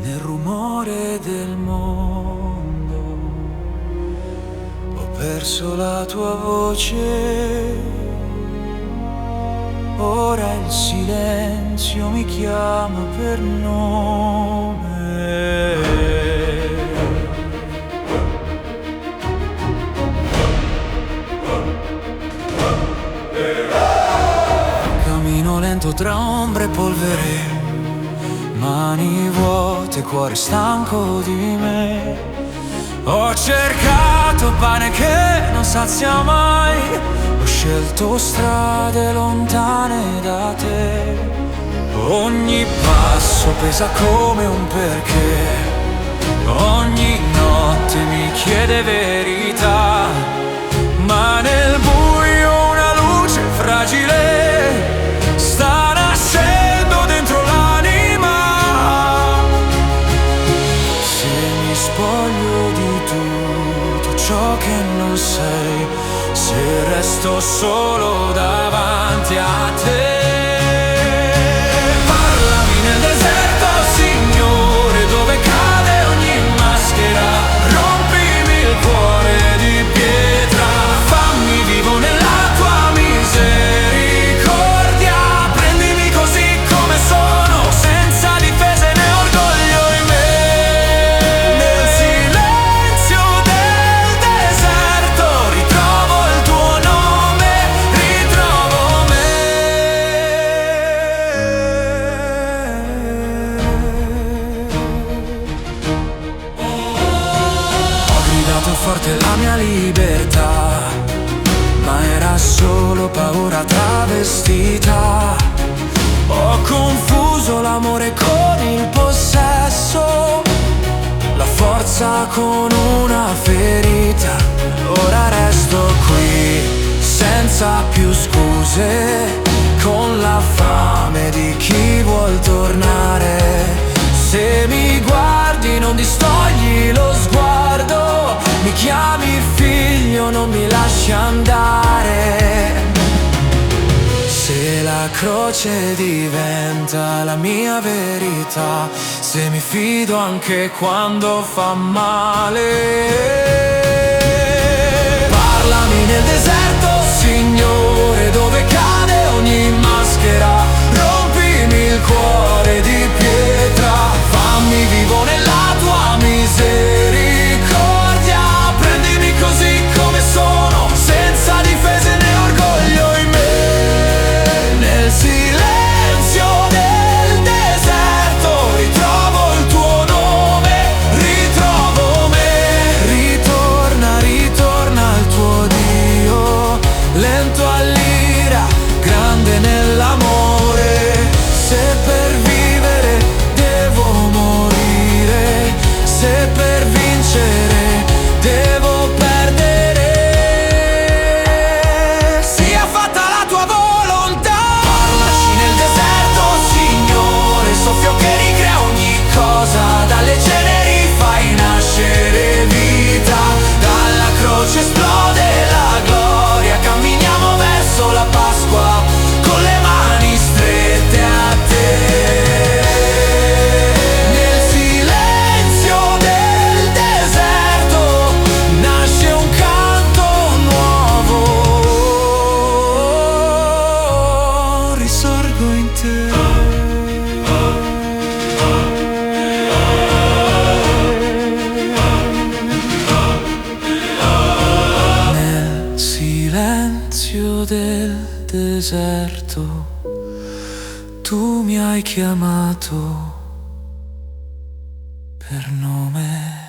nel rumore del mondo. Ho perso la tua voce, ora il silenzio mi chiama per nome. Cammino lento tra ombre e polvere, mani vuote, cuore stanco di me. Ho cercato pane che non sazia mai, ho scelto strade lontane da te. Ogni passo pesa come un perché, ogni notte mi chiede verità, ma nel buio una luce fragile sta nascendo dentro l'anima. Se mi spoglio di tutto ciò che non sei, se resto solo davanti a te. Parlami nel deserto, Signore, dove cade ogni maschera. Rompimi il cuore di pietra, fammi vivo nella tua misericordia. Prendimi così come sono, senza difese né orgoglio in me. Nel silenzio del deserto ritrovo il tuo nome, ritrovo me. Ho gridato forte la mia libertà, ma era solo paura travestita. Ho confuso l'amore con il possesso, la forza con una ferita. Ora resto qui senza più scuse, con la fame di chi vuol tornare. Se mi guardi non distogli lo sguardo, mi chiami figlio, non mi lasci andare. Se la croce diventa la mia verità, se mi fido anche quando fa male. Parlami nel deserto, Signore, dove cade ogni maschera. Rompimi il cuore di pietra, fammi vivo nella tua misericordia. Prendimi così come sono, senza difese né orgoglio in me. Nel silenzio del deserto ritrovo il tuo nome, ritrovo me. Ritorna, ritorna il tuo Dio, lento all'ira, grande nell'amore. Se per vivere devo morire, se per vincere devo perdere, sia fatta la tua volontà. Parlaci nel deserto, Signore, soffio che ricrea ogni cosa. Dalle ceneri fai nascere vita, dalla croce esplode la gloria. Camminiamo verso la Pasqua con le mani strette a te. Nel silenzio del deserto nasce un canto nuovo, risorgo in te. Nel silenzio del deserto tu mi hai chiamato per nome.